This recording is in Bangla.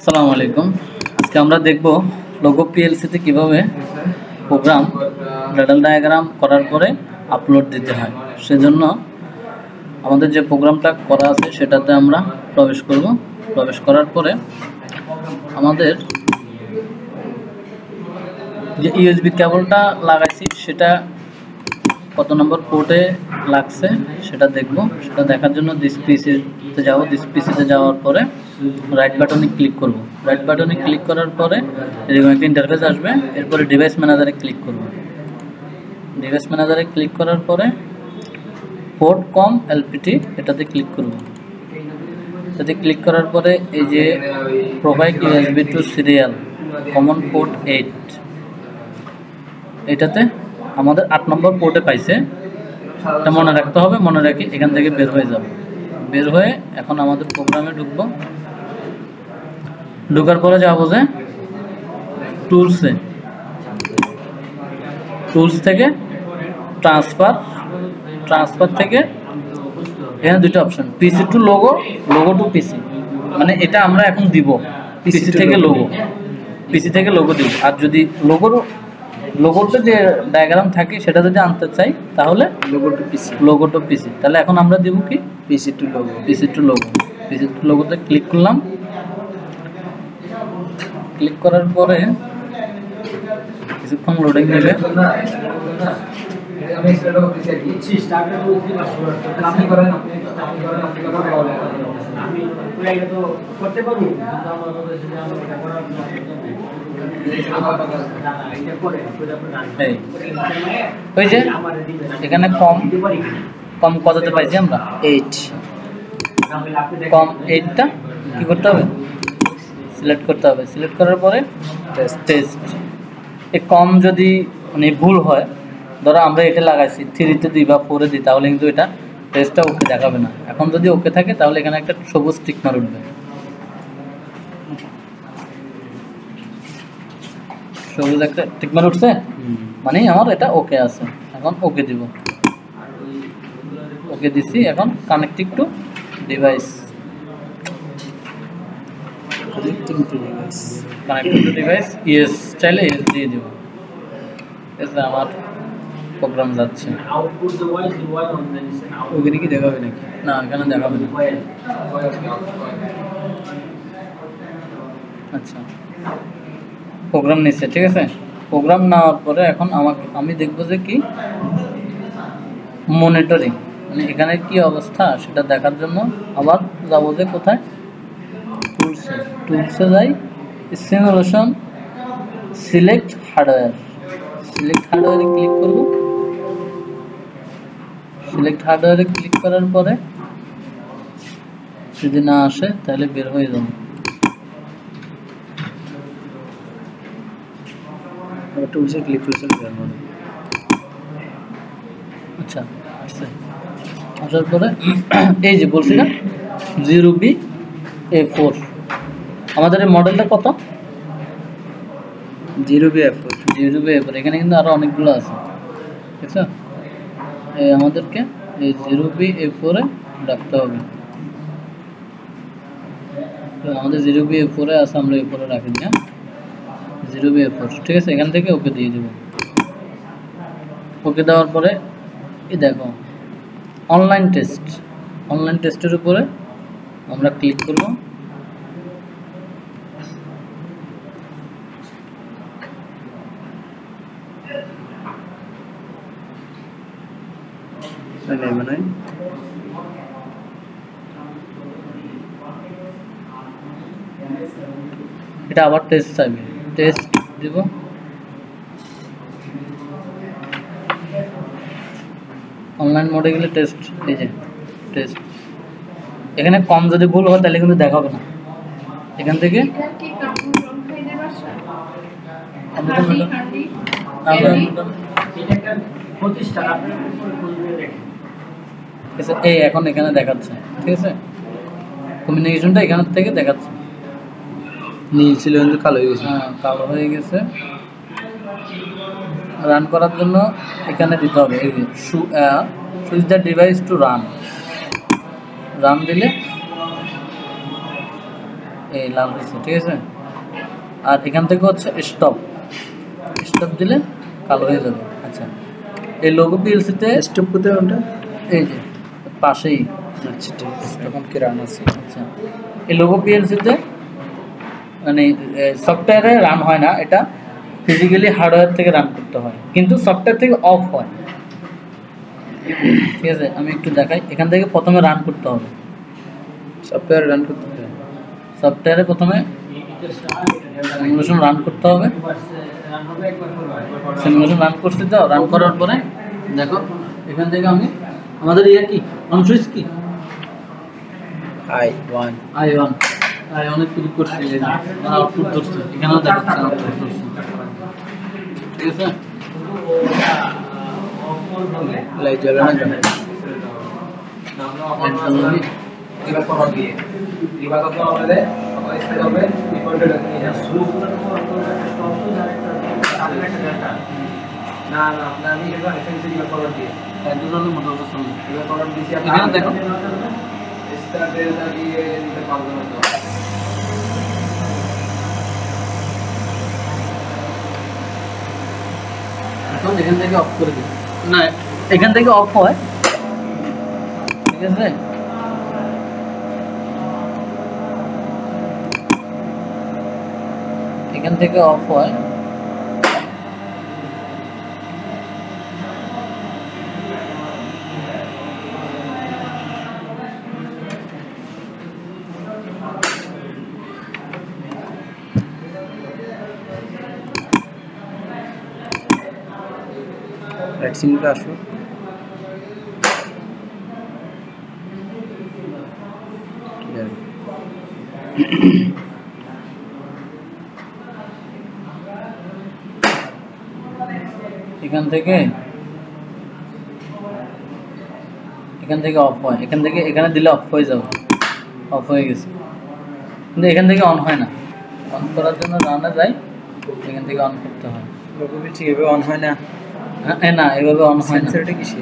আসসালামু আলাইকুম। আজকে আমরা দেখব লোগো পিএলসিতে কিভাবে প্রোগ্রাম ডাডল ডায়াগ্রাম করার পরে আপলোড দিতে হয়। সেজন্য আমাদের যে প্রোগ্রামটা করা আছে সেটাতে আমরা প্রবেশ করব। প্রবেশ করার পরে আমাদের যে ইউএসবি কেবলটা লাগাইছি সেটা কত নম্বর পোর্টে লাগছে সেটা দেখব। সেটা দেখার জন্য দিস পিসিতে যাব। দিস পিসিতে যাওয়ার পরে রাইট বাটনে ক্লিক করব। রাইট বাটনে ক্লিক করার পরে এরকম একটা ইন্টারফেস আসবে। এরপরে ডিভাইস ম্যানেজারে ক্লিক করব। ডিভাইস ম্যানেজারে ক্লিক করার পরে Program.ক এলপিটি এটাতে ক্লিক করব। এটাতে ক্লিক করার পরে এই যে provide USB to serial common port 8 এটাতে আমাদের 8 নম্বর পোর্টে পাইছে। এটা মনে রাখতে হবে। মনে রাখি এখান থেকে বের হয়ে যাব। বের হয়ে এখন আমাদের প্রোগ্রামে ঢুকবো। ঢোকার পরে যাবো যে টুলস থেকে ট্রান্সফার থেকে এখানে দুটো অপশন, পিসি টু লোগো, লোগো টু পিসি। মানে এটা আমরা এখন দিব পিসি থেকে লোগো দিব। আর যদি লোগোতে যে ডায়াগ্রাম থাকে সেটা যদি আনতে চাই তাহলে লোগো টু পিসি। তাহলে এখন আমরা দিব কি পিসি টু লোগোতে ক্লিক করলাম। ক্লিক করার পরে কিছুক্ষণ লোডিং নেবে। ওই যে এখানে কম কততে পাইছি আমরা 8। কম 8টা কি করতে হবে? সিলেক্ট করতে হবে। সিলেক্ট করার পরে টেস্ট। এই কম যদি মানে ভুল হয়, ধরো আমরা এটা লাগাইছি 3-তে দিই বা 4-এ দিই, তাহলে কিন্তু এটা টেস্টটা ওকে দেখাবে না। এখন যদি ওকে থাকে তাহলে এখানে একটা সবুজ টিক মার উঠবে। সবুজ একটা টিক মার উঠছে মানে আমার এটা ওকে আছে। এখন ওকে দিব। ওকে দিছি। এখন কানেক্টিং টু ডিভাইস, ইয়েস চাইলে ইয়েস দিয়ে দিব। এতে আমার প্রোগ্রাম যাচ্ছে। ওখানে কি দেখাবে নাকি? না, এখানে দেখাবে না। আচ্ছা, প্রোগ্রাম নিচ্ছে, ঠিক আছে। প্রোগ্রাম নেওয়ার পরে এখন আমি দেখবো যে কি মনিটরিং, মানে এখানে কি অবস্থা সেটা দেখার জন্য আবার যাবো যে কোথায়, টুলসে যাই, সিমুলেশন, সিলেক্ট হার্ডওয়্যারে ক্লিক করব। সিলেক্ট হার্ডওয়্যারে ক্লিক করার পরে যদি না আসে তাহলে বের হয়ে যাবে। টুলসে ক্লিক করছেন, আচ্ছা আসছে। আসার পরে এই যে বলছি না 0B-A4, আমাদের এই মডেলটা কত? 0B-A4। এখানে কিন্তু আরো অনেকগুলো আছে, ঠিক আছে। আমাদেরকে এই 0B-A4-এ রাখতে হবে। আমাদের 0B-A4-এ আছে, আমরা A4-এ রাখি না। 0B-A4, ঠিক আছে। এখান থেকে ওকে দিয়ে দেব। ওকে দেওয়ার পরে এই দেখো অনলাইন টেস্টের উপরে আমরা ক্লিক করব। এটা আবার টেস্ট চাইবে, টেস্ট দিব। অনলাইন মোডে গেলে টেস্ট, এই যে টেস্ট। এখানে কম যদি ভুল হয় তাহলে কিন্তু দেখাবে না। এখান থেকে এই এখন এখানে দেখাচ্ছে, ঠিক আছে। কমিউনিকেশনটা এখান থেকে দেখাচ্ছে। নীল ছিল কিন্তু কালো হয়ে গেছে। হ্যাঁ, কালো হয়ে গেছে। রান করার জন্য এখানে দিতে হবে switch the device to run দিলে এই লাল হচ্ছে, ঠিক আছে। আর এখান থেকে হচ্ছে স্টপ, স্টপ দিলে কালো হয়ে যাবে। আচ্ছা, এই লোগো পিএলসিতে স্টপ কোথায় ওটা? এই যে পাশেই। আচ্ছা ঠিক আছে, এখন কি রান আছে? আচ্ছা, এই লোগো পিএলসিতে মানে সফটওয়্যারে রান হয় না, এটা ফিজিক্যালি হার্ডওয়্যার থেকে রান করতে হয়, কিন্তু সফটওয়্যার থেকে অফ হয়। ঠিক আছে, আমি একটু দেখাই। এখান থেকে প্রথমে রান করতে হবে, সফটওয়্যার রান করতে হবে। সফটওয়্যারে প্রথমে সিমুলেশন রান করতে হবে। সিমুলেশন রান করতে দাও, রান করার পরে দেখো এখান থেকে আমি আমাদের ইয়ে কি অন সুইচ কি I1 অনেক ক্লিক করছি, আউটপুট ধরছে, এখানেও দেখাচ্ছে আউটপুট ধরছে। ঠিক আছে, লাইট জ্বলে না কেন? এবার ফরওয়ার্ড দিয়ে রিভার করতে হবে, স্টার্ট হবে, রিপোর্টে নিয়ে যাও। না না আপনার আমি এটা এসএনসি রিভার ফরওয়ার্ড দিয়ে একদম মোটর চলছে। রিভার ফরওয়ার্ড দিছি। এখানে দেখো স্টার্টের দিয়ে দিতে পারবো না তো। এখন এখান থেকে অফ করে দিই, না এখান থেকে অফ হয়। ঠিক আছে, এখান থেকে অফ হয়। রাইট সিমটা আসো। এখান থেকে অফ হয়, এখান থেকে এখানে দিলে অফ হয়ে যাবে, অফ হয়ে গেছে। কিন্তু এখান থেকে অন হয় না, অন করার জন্য রানে যায়, এখান থেকে অন করতে হয়। লোগো ঠিক এভাবে অন হয় না। হ্যাঁ না, এভাবে অন হয় না। সেন্সরটা কিসে?